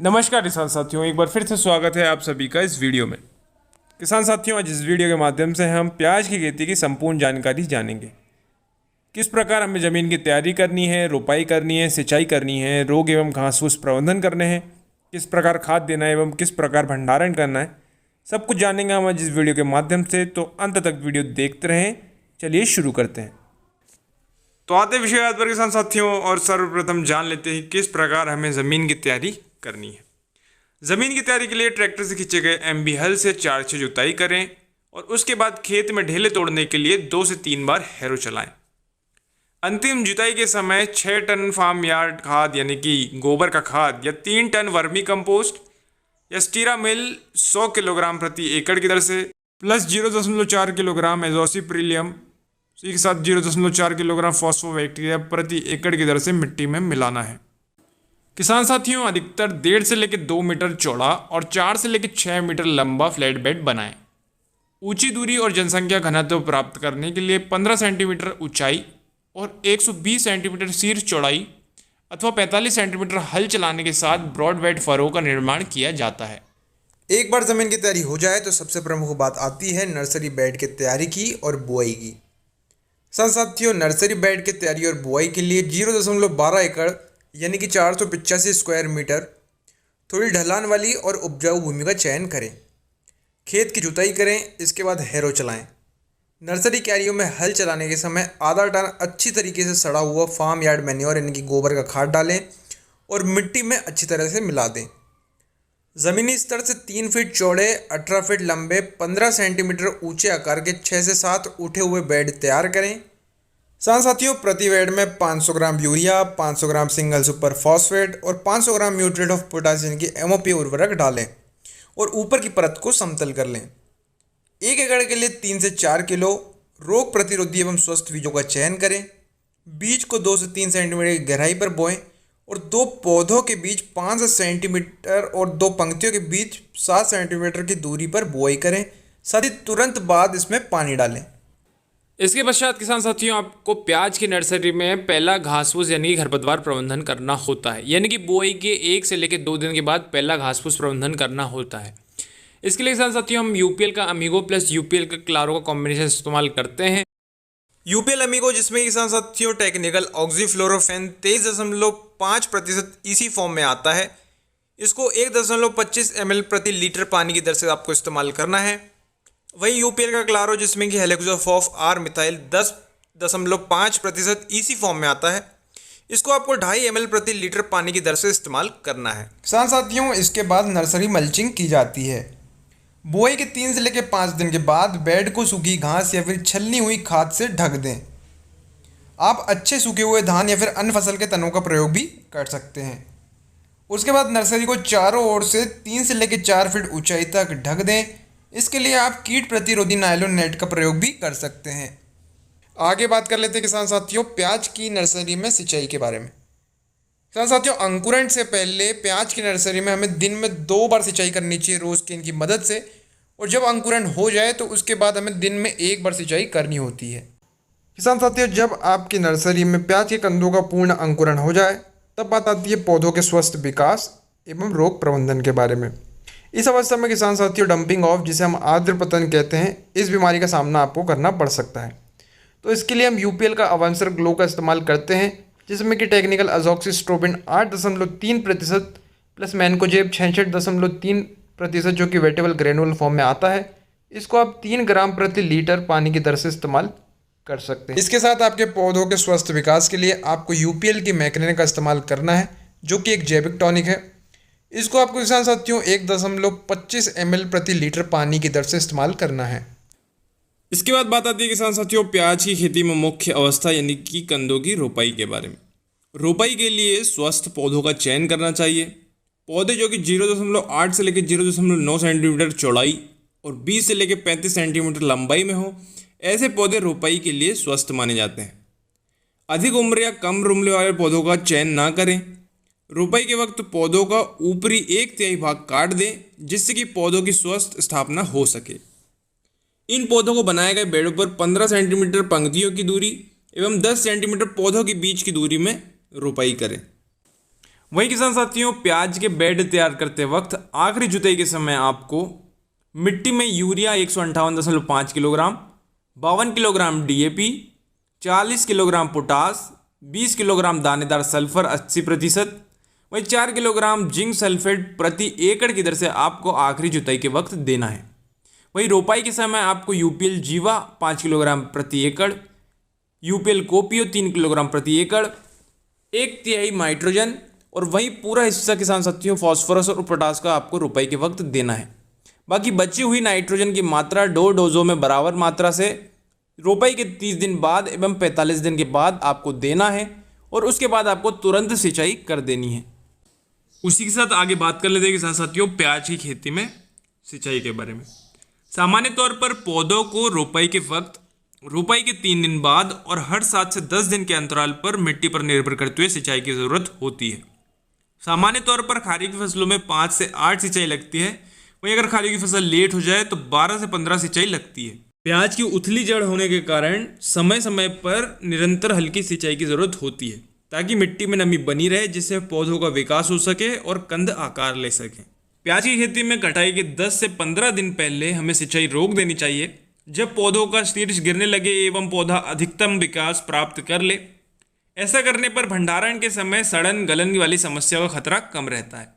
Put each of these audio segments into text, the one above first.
नमस्कार किसान साथियों, एक बार फिर से स्वागत है आप सभी का इस वीडियो में। किसान साथियों, आज इस वीडियो के माध्यम से हम प्याज की खेती की संपूर्ण जानकारी जानेंगे। किस प्रकार हमें ज़मीन की तैयारी करनी है, रोपाई करनी है, सिंचाई करनी है, रोग एवं घास फूस प्रबंधन करने हैं, किस प्रकार खाद देना है एवं किस प्रकार भंडारण करना है, सब कुछ जानेंगे हम आज इस वीडियो के माध्यम से। तो अंत तक वीडियो देखते रहें। चलिए शुरू करते हैं। तो आते विषय पर किसान साथियों, और सर्वप्रथम जान लेते हैं किस प्रकार हमें ज़मीन की तैयारी करनी है। ज़मीन की तैयारी के लिए ट्रैक्टर से खींचे गए एमबी हल से 4-6 जुताई करें और उसके बाद खेत में ढेले तोड़ने के लिए 2 से 3 बार हैरो चलाएं। अंतिम जुताई के समय 6 टन फार्म यार्ड खाद यानी कि गोबर का खाद या 3 टन वर्मी कंपोस्ट या स्टीरा मिल 100 किलोग्राम प्रति एकड़ की दर से प्लस 0.4 किलोग्राम एजोसिप्रिलियम के साथ 0.4 किलोग्राम फॉस्फोबैक्टीरिया प्रति एकड़ की दर से मिट्टी में मिलाना है। किसान साथियों, अधिकतर 1.5 से लेकर 2 मीटर चौड़ा और 4 से लेकर 6 मीटर लंबा फ्लैट बेड बनाएं। ऊंची दूरी और जनसंख्या घनत्व प्राप्त करने के लिए 15 सेंटीमीटर ऊंचाई और 120 सेंटीमीटर शीर चौड़ाई अथवा 45 सेंटीमीटर हल चलाने के साथ ब्रॉड बेड फरो का निर्माण किया जाता है। एक बार ज़मीन की तैयारी हो जाए तो सबसे प्रमुख बात आती है नर्सरी बेड की तैयारी की और बुआई की। साथियों, नर्सरी बेड की तैयारी और बुआई के लिए 0.12 एकड़ यानी कि 485 स्क्वायर मीटर थोड़ी ढलान वाली और उपजाऊ भूमि का चयन करें। खेत की जुताई करें, इसके बाद हैरो चलाएं। नर्सरी क्यारियों में हल चलाने के समय आधा टन अच्छी तरीके से सड़ा हुआ फार्म यार्ड मैन्योर यानी कि गोबर का खाद डालें और मिट्टी में अच्छी तरह से मिला दें। ज़मीनी स्तर से 3 फीट चौड़े, 18 फीट लंबे, 15 सेंटीमीटर ऊंचे आकार के 6 से 7 उठे हुए बेड तैयार करें। साथियों, प्रति बेड में 500 ग्राम यूरिया, 500 ग्राम सिंगल सुपर फॉस्फेट और 500 ग्राम म्यूट्रेट ऑफ पोटासियम की एमओपी उर्वरक डालें और ऊपर की परत को समतल कर लें। 1 एकड़ के लिए 3 से 4 किलो रोग प्रतिरोधी एवं स्वस्थ बीजों का चयन करें। बीज को 2 से 3 सेंटीमीटर की गहराई पर बोएं और 2 पौधों के बीच 5 सेंटीमीटर और 2 पंक्तियों के बीच 7 सेंटीमीटर की दूरी पर बुआई करें। साथ ही तुरंत बाद इसमें पानी डालें। इसके पश्चात किसान साथियों, आपको प्याज की नर्सरी में पहला घास फूस यानी कि खरपतवार प्रबंधन करना होता है, यानी कि बुआई के 1 से लेकर 2 दिन के बाद पहला घास फूस प्रबंधन करना होता है। इसके लिए किसान साथियों, हम यूपीएल का अमीगो प्लस यूपीएल का क्लारो का कॉम्बिनेशन इस्तेमाल करते हैं। यूपीएल अमीगो, जिसमें किसान साथियों टेक्निकल ऑक्सीफ्लोरोफेन 23.5% इसी फॉर्म में आता है, इसको 1.25 ml प्रति लीटर पानी की दर से आपको इस्तेमाल करना है। वहीं यूपीएल का क्लारो, जिसमें कि हेलिक्सोफॉफ आर मिथाइल 10.5% इसी फॉर्म में आता है, इसको आपको 2.5 ml प्रति लीटर पानी की दर से इस्तेमाल करना है। किसान साथियों, इसके बाद नर्सरी मल्चिंग की जाती है। बुआई के 3 से लेकर 5 दिन के बाद बेड को सूखी घास या फिर छलनी हुई खाद से ढक दें। आप अच्छे सूखे हुए धान या फिर अन्य फसल के तनों का प्रयोग भी कर सकते हैं। उसके बाद नर्सरी को चारों ओर से 3 से लेकर 4 फीट ऊंचाई तक ढक दें। इसके लिए आप कीट प्रतिरोधी नायलॉन नेट का प्रयोग भी कर सकते हैं। आगे बात कर लेते हैं किसान साथियों प्याज की नर्सरी में सिंचाई के बारे में। किसान साथियों, अंकुरण से पहले प्याज की नर्सरी में हमें दिन में 2 बार सिंचाई करनी चाहिए रोज़ की इनकी मदद से, और जब अंकुरण हो जाए तो उसके बाद हमें दिन में 1 बार सिंचाई करनी होती है। किसान साथियों, जब आपकी नर्सरी में प्याज के कंदों का पूर्ण अंकुरण हो जाए तब बात आती है पौधों के स्वस्थ विकास एवं रोग प्रबंधन के बारे में। इस अवस्था में किसान साथियों डंपिंग ऑफ, जिसे हम आर्द्र पतन कहते हैं, इस बीमारी का सामना आपको करना पड़ सकता है। तो इसके लिए हम यूपीएल का अवांसर ग्लो का इस्तेमाल करते हैं, जिसमें कि टेक्निकल अजॉक्सिस्ट्रोबिन 8.3% प्लस मैनकोजेब 66.3% जो कि वेटेबल ग्रेनुअल फॉर्म में आता है, इसको आप 3 ग्राम प्रति लीटर पानी की दर से इस्तेमाल कर सकते हैं। इसके साथ आपके पौधों के स्वस्थ विकास के लिए आपको यूपीएल की मैक्रेन का इस्तेमाल करना है, जो कि एक जैविक टॉनिक है। इसको आपको किसान साथियों 1.25 ml प्रति लीटर पानी की दर से इस्तेमाल करना है। इसके बाद बात आती है किसान साथियों प्याज की खेती में मुख्य अवस्था यानी कि कंदों की रोपाई के बारे में। रोपाई के लिए स्वस्थ पौधों का चयन करना चाहिए। पौधे जो कि 0.8 से लेकर 0.9 सेंटीमीटर चौड़ाई और 20 से लेकर 35 सेंटीमीटर लंबाई में हो, ऐसे पौधे रोपाई के लिए स्वस्थ माने जाते हैं। अधिक उम्र या कम उम्र वाले पौधों का चयन ना करें। रोपाई के वक्त पौधों का ऊपरी 1/3 भाग काट दें, जिससे कि पौधों की स्वस्थ स्थापना हो सके। इन पौधों को बनाए गए बेड़ों पर 15 सेंटीमीटर पंक्तियों की दूरी एवं 10 सेंटीमीटर पौधों के बीच की दूरी में रोपाई करें। वहीं किसान साथियों, प्याज के बेड तैयार करते वक्त आखिरी जुताई के समय आपको मिट्टी में urea 158.5 kilogram, 52 kilogram DAP, 40 kilogram potash, 20 kilogram दानेदार सल्फर 80%, वहीं 4 किलोग्राम जिंक सल्फेट प्रति एकड़ की दर से आपको आखिरी जुताई के वक्त देना है। वहीं रोपाई के समय आपको UPL जीवा 5 किलोग्राम प्रति एकड़, UPL कोपियो 3 किलोग्राम प्रति एकड़, 1/3 नाइट्रोजन और वहीं पूरा हिस्सा किसान साथियों फॉस्फोरस और पोटास का आपको रोपाई के वक्त देना है। बाकी बची हुई नाइट्रोजन की मात्रा 2 डोजों में बराबर मात्रा से रोपाई के 30 दिन बाद एवं 45 दिन के बाद आपको देना है और उसके बाद आपको तुरंत सिंचाई कर देनी है। उसी के साथ आगे बात कर लेते हैं किसान साथियों प्याज की खेती में सिंचाई के बारे में। सामान्य तौर पर पौधों को रोपाई के वक्त, रोपाई के 3 दिन बाद और हर 7 से 10 दिन के अंतराल पर मिट्टी पर निर्भर करते हुए सिंचाई की जरूरत होती है। सामान्य तौर पर खरीफ की फसलों में 5 से 8 सिंचाई लगती है, वहीं अगर खरीफ की फसल लेट हो जाए तो 12 से 15 सिंचाई लगती है। प्याज की उथली जड़ होने के कारण समय समय पर निरंतर हल्की सिंचाई की जरूरत होती है ताकि मिट्टी में नमी बनी रहे, जिससे पौधों का विकास हो सके और कंद आकार ले सके। प्याज की खेती में कटाई के 10 से 15 दिन पहले हमें सिंचाई रोक देनी चाहिए जब पौधों का शीर्ष गिरने लगे एवं पौधा अधिकतम विकास प्राप्त कर ले। ऐसा करने पर भंडारण के समय सड़न गलन वाली समस्या का खतरा कम रहता है।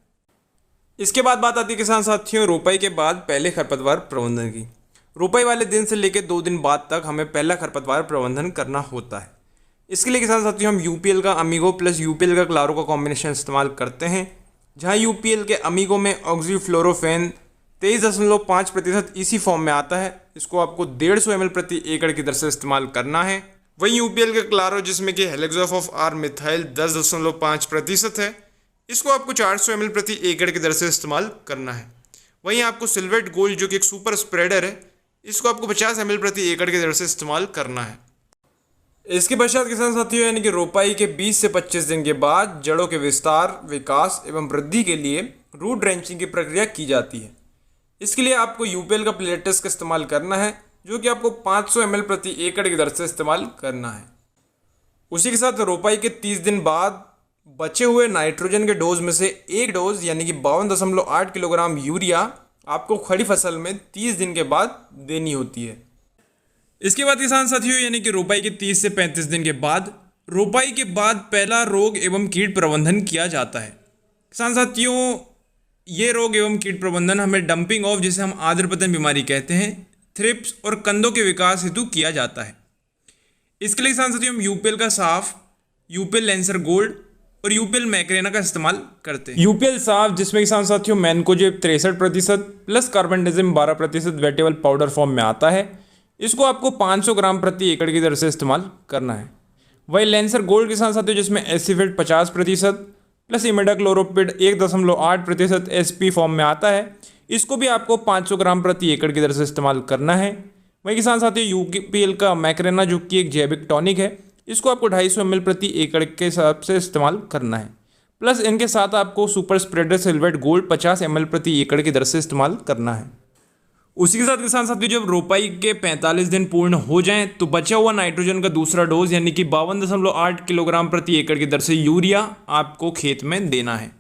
इसके बाद बात आती है किसान साथियों रोपाई के बाद पहले खरपतवार प्रबंधन की। रोपाई वाले दिन से लेकर 2 दिन बाद तक हमें पहला खरपतवार प्रबंधन करना होता है। इसके लिए किसान साथियों हम UPL का अमीगो प्लस UPL का क्लारो का कॉम्बिनेशन इस्तेमाल करते हैं, जहां UPL के अमीगो में ऑक्सीफ्लोरोफेन 23.5% इसी फॉर्म में आता है। इसको आपको 150 ml प्रति एकड़ की दर से इस्तेमाल करना है। वहीं UPL का क्लारो जिसमें कि हेलेक्सोफ ऑफ आर मिथाइल 10.5% है, इसको आपको 400 ml प्रति एकड़ की दर से इस्तेमाल करना है। वहीं आपको सिल्वेट गोल्ड जो कि एक सुपर स्प्रेडर है, इसको आपको 50 ml प्रति एकड़ की दर से इस्तेमाल करना है। इसके पश्चात किसान साथियों यानी कि रोपाई के 20 से 25 दिन के बाद जड़ों के विस्तार, विकास एवं वृद्धि के लिए रूट ड्रेंचिंग की प्रक्रिया की जाती है। इसके लिए आपको UPL का प्लेटेस का इस्तेमाल करना है, जो कि आपको 500 ml प्रति एकड़ की दर से इस्तेमाल करना है। उसी के साथ रोपाई के 30 दिन बाद बचे हुए नाइट्रोजन के डोज में से एक डोज यानी कि 52.8 किलोग्राम यूरिया आपको खड़ी फसल में 30 दिन के बाद देनी होती है। इसके बाद किसान साथियों यानी कि रोपाई के 30 से 35 दिन के बाद रोपाई के बाद पहला रोग एवं कीट प्रबंधन किया जाता है। किसान साथियों ये रोग एवं कीट प्रबंधन हमें डंपिंग ऑफ, जिसे हम आर्द्रपतन बीमारी कहते हैं, थ्रिप्स और कंदों के विकास हेतु किया जाता है। इसके लिए किसान साथियों हम UPL का साफ, UPL लेंसर गोल्ड और UPL मैक्रेना का इस्तेमाल करते हैं। UPL साफ जिसमें किसान साथियों mancozeb 63% plus carbendazim 12% wettable powder form में आता है, इसको आपको 500 ग्राम प्रति एकड़ की दर से इस्तेमाल करना है। वही लेंसर गोल्ड किसान साथियों जिसमें एसिफेट 50% प्लस इमिडाक्लोरोपिड 1.8% SP फॉर्म में आता है, इसको भी आपको 500 ग्राम प्रति एकड़ की दर से इस्तेमाल करना है। वही किसान साथियों UPL का मैक्रेना जो कि एक जैविक टॉनिक है, इसको आपको 250 ml प्रति एकड़ के हिसाब से इस्तेमाल करना है। प्लस इनके साथ आपको super spreader silhouette gold 50 ml प्रति एकड़ की दर से इस्तेमाल करना है। उसी के साथ किसान साथियों जब रोपाई के 45 दिन पूर्ण हो जाएं तो बचा हुआ नाइट्रोजन का दूसरा डोज यानी कि 52.8 किलोग्राम प्रति एकड़ की दर से यूरिया आपको खेत में देना है।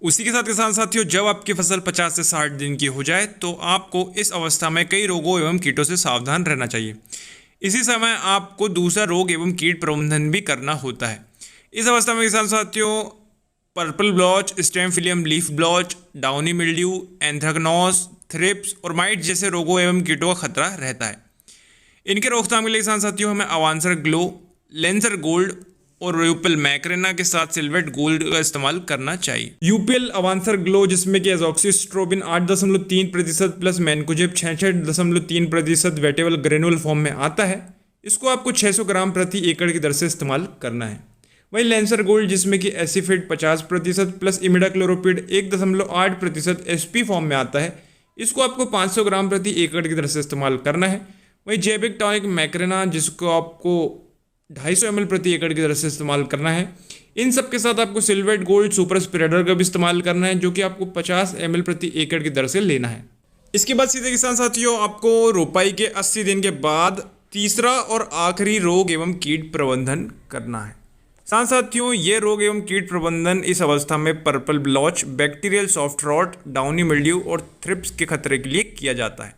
उसी के साथ किसान साथियों जब आपकी फसल 50 से 60 दिन की हो जाए तो आपको इस अवस्था में कई रोगों एवं कीटों से सावधान रहना चाहिए। इसी समय आपको दूसरा रोग एवं कीट प्रबंधन भी करना होता है। इस अवस्था में किसान साथियों purple blotch, stemphylium leaf blotch, downy mildew, anthracnose, thrips और माइट जैसे रोगों एवं कीटों का खतरा रहता है। इनके रोकथाम के लिए किसान साथियों हमें अवांसर ग्लो, लेंसर गोल्ड और UPL मैक्रेना के साथ सिल्वेट गोल्ड का इस्तेमाल करना चाहिए। UPL अवांसर ग्लो जिसमें कि एजॉक्सिस्ट्रोबिन 8.3% plus mancozeb 66.3% wettable granule form में आता है, इसको आपको 600 ग्राम प्रति एकड़ की दर से इस्तेमाल करना है। वही लेंसर गोल्ड जिसमें कि एसिफेट 50% प्लस इमिडाक्लोरोपिड 1.8% SP फॉर्म में आता है, इसको आपको 500 ग्राम प्रति एकड़ की दर से इस्तेमाल करना है। वही जैविक टॉनिक मैक्रेना जिसको आपको 250 ml प्रति एकड़ की दर से इस्तेमाल करना है। इन सब के साथ आपको सिल्वेट गोल्ड सुपर स्प्रेडर का भी इस्तेमाल करना है, जो कि आपको 50 ml प्रति एकड़ की दर से लेना है। इसके बाद सीधे किसान साथियों आपको रोपाई के 80 दिन के बाद तीसरा और आखिरी रोग एवं कीट प्रबंधन करना है। किसान साथियों, ये रोग एवं कीट प्रबंधन इस अवस्था में purple blotch, bacterial soft rot, downy mildew और थ्रिप्स के खतरे के लिए किया जाता है।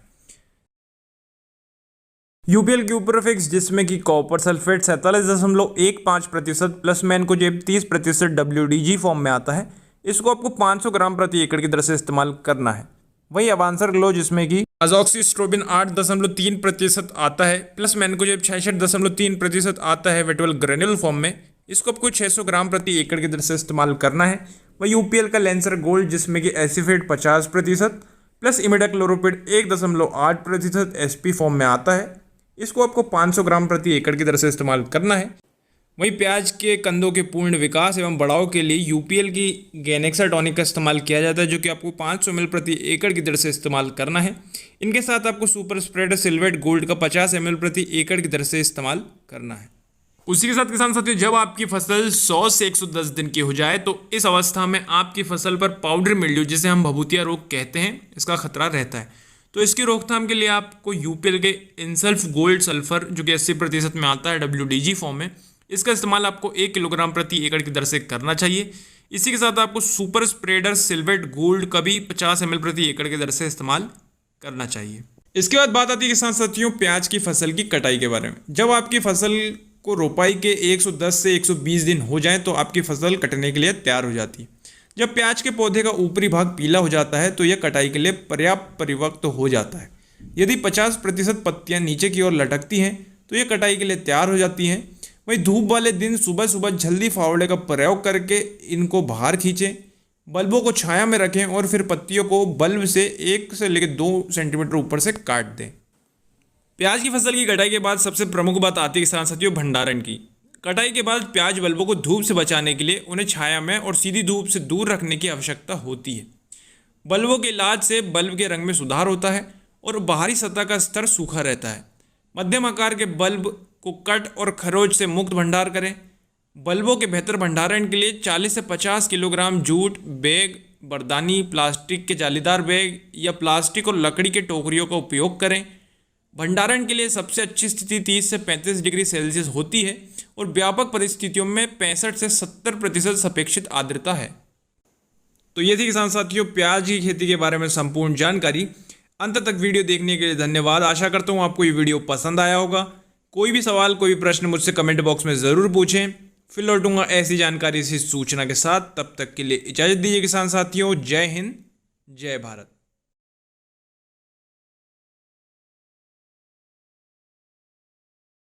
यूपीएल के ऊपर फिक्स, जिसमें कि copper sulphate 47.15% plus mancozeb 30% WDG form में आता है, इसको आपको 500 ग्राम प्रति एकड़ की दर से इस्तेमाल करना है। वही अवांसर ग्लो, जिसमें कि अजॉक्सिस्ट्रोबिन 8.3% आता है प्लस मैनकोजेब 66.3% आता है वेटोल ग्रेन्यूल फॉर्म में, इसको आपको 600 ग्राम प्रति एकड़ की दर से इस्तेमाल करना है। वही यूपीएल का लेंसर गोल्ड, जिसमें कि एसिफेट 50% प्लस इमिडाक्लोरोपिड 1.8% SP फॉर्म में आता है, इसको आपको 500 ग्राम प्रति एकड़ की दर से इस्तेमाल करना है। वहीं प्याज के कंदों के पूर्ण विकास एवं बढ़ाव के लिए यूपीएल की गैनेक्सा टॉनिक का इस्तेमाल किया जाता है, जो कि आपको 500 ml प्रति एकड़ की दर से इस्तेमाल करना है। इनके साथ आपको सुपर स्प्रेडर सिल्वेट गोल्ड का 50 ml प्रति एकड़ की दर से इस्तेमाल करना है। उसी के साथ किसान साथियों, जब आपकी फसल 100 से 110 दिन की हो जाए तो इस अवस्था में आपकी फसल पर पाउडर मिल्ड्यू, जिसे हम भभूतिया रोग कहते हैं, इसका खतरा रहता है। तो इसकी रोकथाम के लिए आपको यूपीएल के इनसल्फ गोल्ड सल्फर, जो कि 80% में आता है WDG फॉर्म में, इसका इस्तेमाल आपको 1 किलोग्राम प्रति एकड़ की दर से करना चाहिए। इसी के साथ आपको सुपर स्प्रेडर सिल्वेट गोल्ड का भी 50 ml प्रति एकड़ की दर से इस्तेमाल करना चाहिए। इसके बाद बात आती है किसान साथियों प्याज की फसल की कटाई के बारे में। जब आपकी फसल को रोपाई के 110 से 120 दिन हो जाएं तो आपकी फसल कटने के लिए तैयार हो जाती है। जब प्याज के पौधे का ऊपरी भाग पीला हो जाता है तो यह कटाई के लिए पर्याप्त परिपक्व हो जाता है। यदि 50% पत्तियां नीचे की ओर लटकती हैं तो यह कटाई के लिए तैयार हो जाती हैं। वहीं धूप वाले दिन सुबह सुबह जल्दी फावड़े का प्रयोग करके इनको बाहर खींचें, बल्बों को छाया में रखें और फिर पत्तियों को बल्ब से 1 से लेकर 2 सेंटीमीटर ऊपर से काट दें। प्याज की फसल की कटाई के बाद सबसे प्रमुख बात आती है किसान साथियों भंडारण की। कटाई के बाद प्याज बल्बों को धूप से बचाने के लिए उन्हें छाया में और सीधी धूप से दूर रखने की आवश्यकता होती है। बल्बों के इलाज से बल्ब के रंग में सुधार होता है और बाहरी सतह का स्तर सूखा रहता है। मध्यम आकार के बल्ब को कट और खरोच से मुक्त भंडार करें। बल्बों के बेहतर भंडारण के लिए 40 से 50 किलोग्राम जूट बैग, बरदानी, प्लास्टिक के जालीदार बैग या प्लास्टिक और लकड़ी के टोकरियों का उपयोग करें। भंडारण के लिए सबसे अच्छी स्थिति 30 से 35 डिग्री सेल्सियस होती है और व्यापक परिस्थितियों में 65 से 70% सापेक्षिक आर्द्रता है। तो ये थी किसान साथियों प्याज की खेती के बारे में संपूर्ण जानकारी। अंत तक वीडियो देखने के लिए धन्यवाद। आशा करता हूँ आपको ये वीडियो पसंद आया होगा। कोई भी सवाल, कोई भी प्रश्न मुझसे कमेंट बॉक्स में ज़रूर पूछें, फिर लौटूंगा ऐसी जानकारी, इसी सूचना के साथ। तब तक के लिए इजाज़त दीजिए किसान साथियों। जय हिंद, जय भारत।